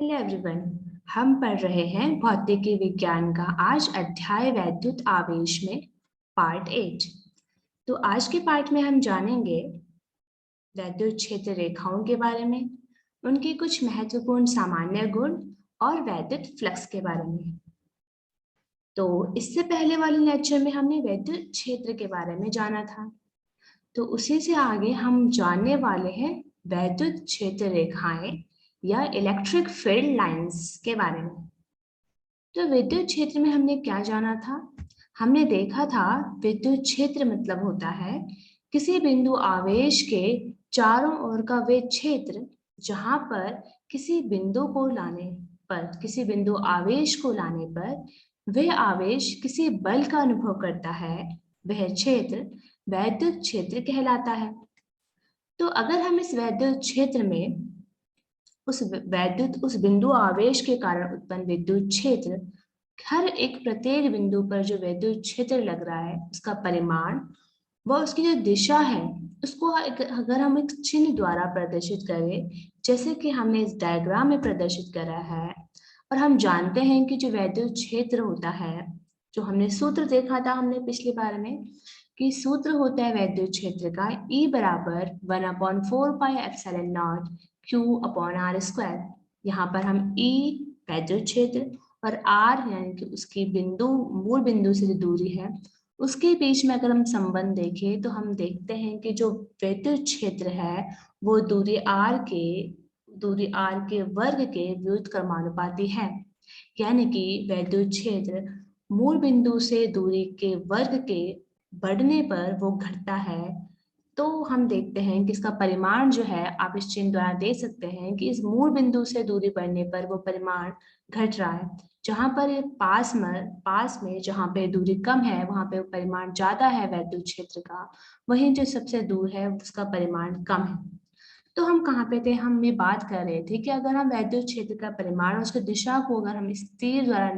Hello everyone. हम पढ़ रहे हैं भौतिकी विज्ञान का आज अध्याय वैद्युत आवेश में पार्ट 8। तो आज के पार्ट में हम जानेंगे वैद्युत क्षेत्र रेखाओं के बारे में, उनके कुछ महत्वपूर्ण सामान्य गुण और वैद्युत फ्लक्स के बारे में। तो इससे पहले वाले लेक्चर में हमने वैद्युत क्षेत्र के बारे में जाना था, तो उसी से आगे हम जानने वाले हैं वैद्युत क्षेत्र रेखाएं या इलेक्ट्रिक फील्ड लाइंस के बारे में। तो विद्युत क्षेत्र में हमने क्या जाना था? हमने देखा था विद्युत क्षेत्र मतलब होता है किसी बिंदु आवेश के चारों ओर का वे क्षेत्र जहां पर किसी बिंदु आवेश को लाने पर वह आवेश किसी बल का अनुभव करता है, वह क्षेत्र वैद्युत क्षेत्र कहलाता है। तो अगर हम इस वैद्युत क्षेत्र में उस बिंदु आवेश के कारण उत्पन्न विद्युत क्षेत्र, हर एक प्रत्येक बिंदु पर जो विद्युत क्षेत्र लग रहा है उसका परिमाण व उसकी जो दिशा है उसको अगर हम एक चिन्ह द्वारा प्रदर्शित करें, जैसे कि हमने इस डायग्राम में प्रदर्शित करा है, और हम जानते हैं कि जो वैद्युत क्षेत्र होता है, जो हमने सूत्र देखा था हमने पिछली बार में, कि सूत्र होता है वैद्युत क्षेत्र का E बराबर 1/4πε0 Q/r²। यहाँ पर हम E वैद्युत क्षेत्र और R यानी कि उसकी मूल बिंदु से जो दूरी है उसके बीच में अगर हम संबंध देखें तो हम देखते हैं कि जो विद्युत क्षेत्र है वो दूरी R के वर्ग के व्युत्क्रमानुपाती है, यानी कि वैद्युत क्षेत्र मूल बिंदु से दूरी के वर्ग के बढ़ने पर वो घटता है। तो हम देखते हैं कि इसका परिमाण जो है, आप इस चिन्ह द्वारा देख सकते हैं कि इस मूल बिंदु से दूरी बढ़ने पर वो परिमाण घट रहा है। जहां पर पास में जहां पे दूरी कम है वहां पे परिमाण ज्यादा है वैद्युत क्षेत्र का, वहीं जो सबसे दूर है उसका परिमाण कम है। तो हम कहाँ पे थे? हम ये बात कर रहे थे कि अगर हम वैद्युत क्षेत्र का परिमाण, उसकी दिशा को अगर हम इस तीर द्वारा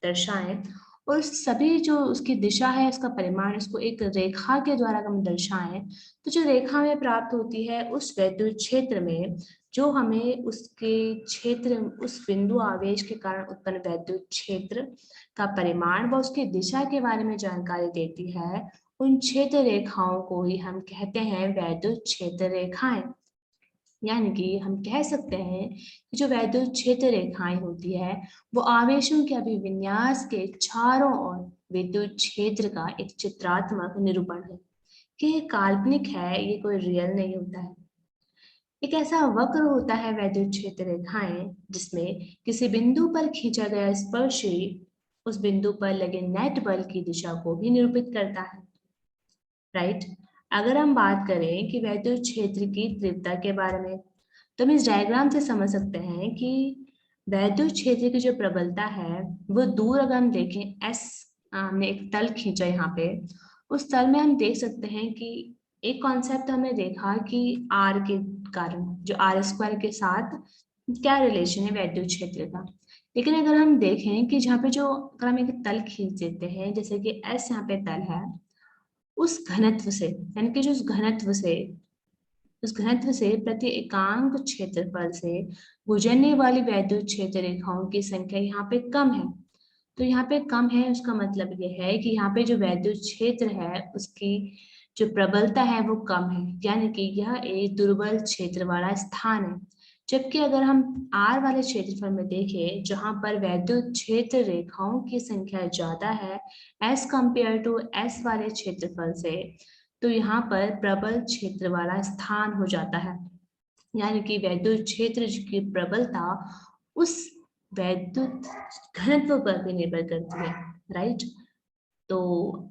दर्शाएं और सभी जो उसकी दिशा है उसका परिमाण इसको एक रेखा के द्वारा हम दर्शाएं, तो जो रेखा हमें प्राप्त होती है उस वैद्युत क्षेत्र में, जो हमें उस बिंदु आवेश के कारण उत्पन्न वैद्युत क्षेत्र का परिमाण व उसकी दिशा के बारे में जानकारी देती है, उन क्षेत्र रेखाओं को ही हम कहते हैं वैद्युत क्षेत्र रेखाएं। यानी कि हम कह सकते हैं कि जो वैद्युत क्षेत्र रेखाएं होती है वो आवेशों के अभिविन्यास के चारों ओर विद्युत क्षेत्र का एक चित्रात्मक निरूपण है, कि ये काल्पनिक है, ये कोई रियल नहीं होता है। एक ऐसा वक्र होता है वैद्युत क्षेत्र रेखाएं जिसमें किसी बिंदु पर खींचा गया स्पर्शी उस बिंदु पर लगे नेट बल की दिशा को भी निरूपित करता है, राइट। अगर हम बात करें कि वैद्युत क्षेत्र की तीव्रता के बारे में, तो हम इस डायग्राम से समझ सकते हैं कि वैद्युत क्षेत्र की जो प्रबलता है वो दूर अगर हम देखें एस, हमने एक तल खींचा यहाँ पे, उस तल में हम देख सकते हैं कि एक कॉन्सेप्ट हमने देखा कि आर के कारण जो R² के साथ क्या रिलेशन है वैद्युत क्षेत्र का। लेकिन अगर हम देखें कि जहाँ पे जो अगर हम एक तल खींच देते हैं, जैसे कि एस यहाँ पे तल है, उस घनत्व से यानी कि जो उस घनत्व से प्रति एकांक क्षेत्रफल से गुजरने वाली वैद्युत क्षेत्र रेखाओं की संख्या यहाँ पे कम है। तो यहाँ पे कम है उसका मतलब ये है कि यहाँ पे जो वैद्युत क्षेत्र है उसकी जो प्रबलता है वो कम है, यानी कि यह एक दुर्बल क्षेत्र वाला स्थान है। जबकि अगर हम R वाले क्षेत्रफल में देखें जहां पर वैद्युत क्षेत्र रेखाओं की संख्या ज्यादा है एज कंपेयर टू S वाले क्षेत्रफल से, तो यहाँ पर प्रबल क्षेत्र वाला स्थान हो जाता है, यानी कि वैद्युत क्षेत्र की प्रबलता उस वैद्युत घनत्व पर भी निर्भर करती है, राइट। तो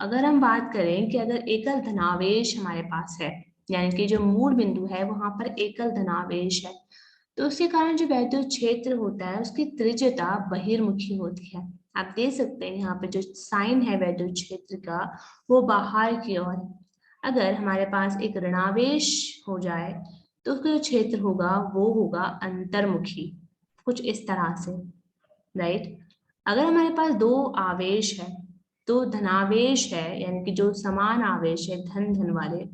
अगर हम बात करें कि अगर एकल धनावेश हमारे पास है, यानी कि जो मूल बिंदु है वहां पर एकल धनावेश है, तो उसके कारण जो वैद्युत क्षेत्र होता है उसकी त्रिज्यता बहिर्मुखी होती है। आप देख सकते हैं यहाँ पे जो साइन है वैद्युत क्षेत्र का वो बाहर की ओर है। अगर हमारे पास एक ऋणावेश हो जाए तो उसका जो क्षेत्र होगा वो होगा अंतर्मुखी, कुछ इस तरह से, राइट। अगर हमारे पास दो आवेश है, दो धनावेश है, यानी कि जो समान आवेश है धन धन वाले,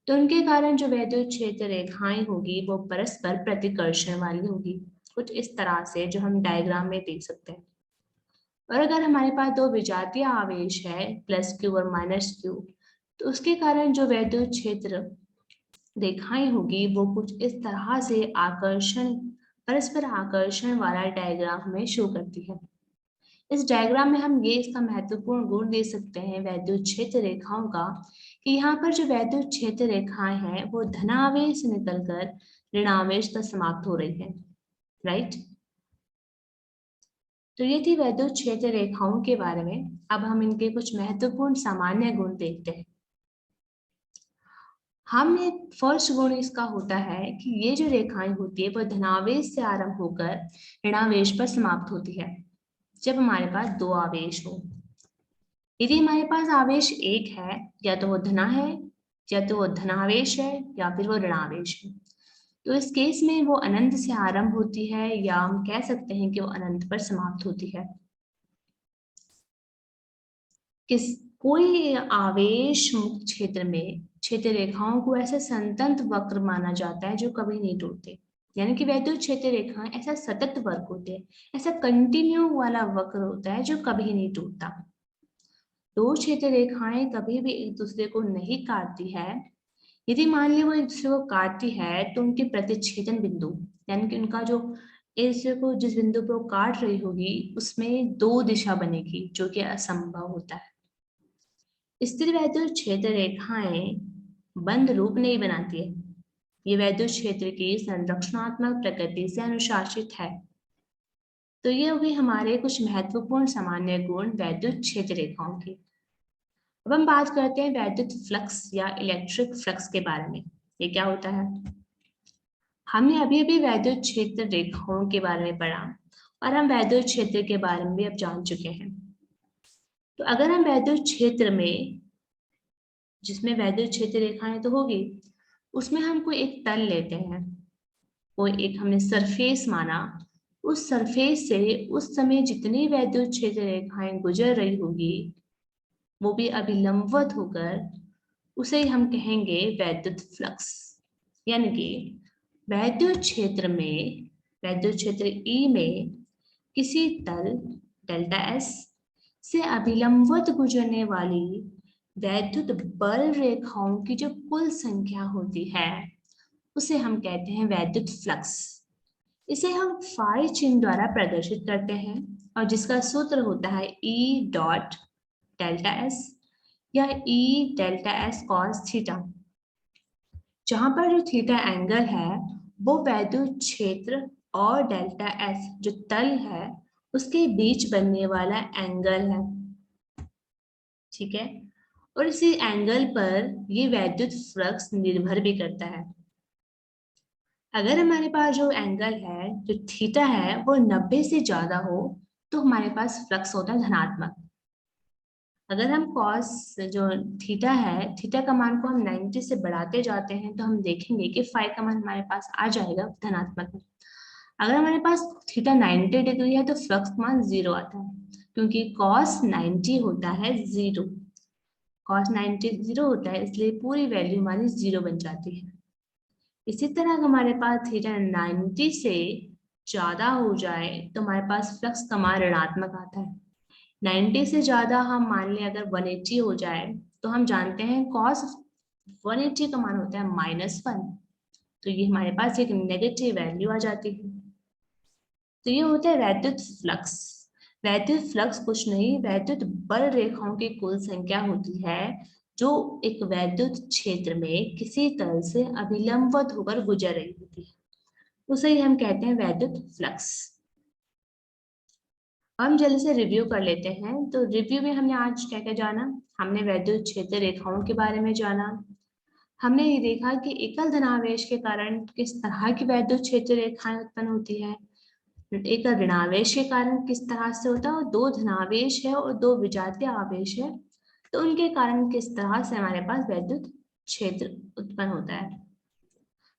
तो उनके कारण जो वैद्युत क्षेत्र रेखाएं होगी वो परस्पर प्रतिकर्षण वाली होगी। कुछ इस तरह से जो हम डायग्राम में देख सकते हैं। और अगर हमारे पास दो विजातीय आवेश है +q और -q, तो उसके कारण जो वैद्युत क्षेत्र रेखाएं होगी वो कुछ इस तरह से परस्पर आकर्षण वाला डायग्राम हमें शो करती है। इस डायग्राम में हम ये इसका महत्वपूर्ण गुण दे सकते हैं वैद्युत क्षेत्र रेखाओं का, कि यहाँ पर जो वैद्युत क्षेत्र रेखाएं हैं वो धनावेश से निकलकर ऋणावेश तक समाप्त हो रही है, राइट। तो ये थी वैद्युत क्षेत्र रेखाओं के बारे में। अब हम इनके कुछ महत्वपूर्ण सामान्य गुण देखते हैं। हमने फर्स्ट गुण इसका होता है कि ये जो रेखाएं होती है वो धनावेश से आरंभ होकर ऋणावेश पर समाप्त होती है जब हमारे पास दो आवेश हो। यदि हमारे पास आवेश एक है, या तो वो धना है, या तो वो धनावेश है, या फिर वो ऋणावेश है, तो इस केस में वो अनंत से आरंभ होती है, या हम कह सकते हैं कि वो अनंत पर समाप्त होती है। कोई आवेश मुक्त क्षेत्र में क्षेत्र रेखाओं को ऐसा संतत वक्र माना जाता है जो कभी नहीं टूटते, यानी कि वैद्युत क्षेत्र रेखाएं ऐसा सतत वक्र होते हैं, ऐसा कंटिन्यू वाला वक्र होता है जो कभी नहीं टूटता। दो क्षेत्र रेखाएं कभी भी एक दूसरे को नहीं काटती है। यदि मान ली वो एक दूसरे को काटती है तो उनके प्रतिच्छेदन बिंदु, यानी कि उनका जो एक दूसरे को जिस बिंदु पर वो काट रही होगी उसमें दो दिशा बनेगी, जो कि असंभव होता है। स्थिर वैद्युत क्षेत्र रेखाएं बंद रूप नहीं बनाती है। ये वैद्युत क्षेत्र की संरक्षणात्मक प्रकृति से अनुशासित है। तो ये हो गई हमारे कुछ महत्वपूर्ण सामान्य गुण वैद्युत क्षेत्र रेखाओं की। अब हम बात करते हैं वैद्युत फ्लक्स या इलेक्ट्रिक फ्लक्स के बारे में। ये क्या होता है? हमने अभी अभी वैद्युत क्षेत्र रेखाओं के बारे में पढ़ा और हम वैद्युत क्षेत्र के बारे में भी अब जान चुके हैं। तो अगर हम वैद्युत क्षेत्र में, जिसमें वैद्युत क्षेत्र रेखाएं तो होगी, उसमें हम कोई एक तल लेते हैं, कोई एक हमने सरफेस माना, उस सरफेस से उस समय जितनी वैद्युत क्षेत्र रेखाएं गुजर रही होगी वो भी अभिलंबवत होकर उसे हम कहेंगे वैद्युत फ्लक्स। यानी कि वैद्युत क्षेत्र में, वैद्युत क्षेत्र E में किसी तल डेल्टा S से अभिलंबवत गुजरने वाली वैद्युत बल रेखाओं की जो कुल संख्या होती है उसे हम कहते हैं वैद्युत फ्लक्स। इसे हम फाई चिन्ह द्वारा प्रदर्शित करते हैं और जिसका सूत्र होता है E डॉट डेल्टा S या E delta S cos theta, जहां पर जो थीटा एंगल है वो वैद्युत क्षेत्र और डेल्टा S जो तल है उसके बीच बनने वाला एंगल है, ठीक है। और इसी एंगल पर ये वैद्युत फ्लक्स निर्भर भी करता है। अगर हमारे पास जो एंगल है, जो थीटा है, वो 90 से ज्यादा हो तो हमारे पास फ्लक्स होता है धनात्मक। अगर हम कॉस जो थीटा है, थीटा का मान को हम 90 से बढ़ाते जाते हैं तो हम देखेंगे कि फाई का मान हमारे पास आ जाएगा धनात्मक में। अगर हमारे पास थीटा 90 डिग्री है तो फ्लक्स का मान 0 आता है, क्योंकि कॉस 90 होता है 0, कॉस 90 0 होता है, इसलिए पूरी वैल्यू हमारी 0 बन जाती है। इसी तरह अगर हमारे पास थीटा 90 से ज्यादा हो जाए तो हमारे पास फ्लक्स का मान ऋणात्मक आता है। 90 से ज्यादा हम मान लें अगर 180 हो जाए तो हम जानते हैं cos 180 का मान होता है -1, तो ये हमारे पास एक नेगेटिव वैल्यू आ जाती है। तो ये होता है वैद्युत फ्लक्स। वैद्युत फ्लक्स कुछ नहीं, वैद्युत बल रेखाओं की कुल संख्या होती है जो एक वैद्युत क्षेत्र में किसी तल से अभिलंबवत होकर गुजर रही होती है, उसे ही हम कहते हैं वैद्युत फ्लक्स। हम जल्दी से रिव्यू कर लेते हैं। तो रिव्यू में हमने आज क्या क्या जाना? हमने वैद्युत क्षेत्र रेखाओं के बारे में जाना। हमने ये देखा कि एकल धनावेश के कारण किस तरह की वैद्युत क्षेत्र रेखाएं उत्पन्न होती है, एकल ऋणावेश के कारण किस तरह से होता है, और दो धनावेश है और दो विजातीय आवेश है तो उनके कारण किस तरह से हमारे पास वैद्युत क्षेत्र उत्पन्न होता है।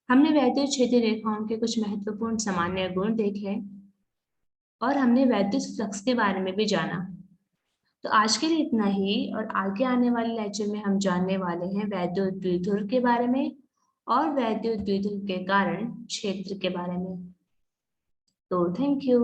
हमने वैद्युत क्षेत्र रेखाओं के कुछ महत्वपूर्ण सामान्य गुण देखे और हमने वैद्युत फ्लक्स के बारे में भी जाना। तो आज के लिए इतना ही, और आगे आने वाले लेक्चर में हम जानने वाले हैं वैद्युत द्विध्रुव के बारे में और वैद्युत द्विध्रुव के कारण क्षेत्र के बारे में। तो थैंक यू।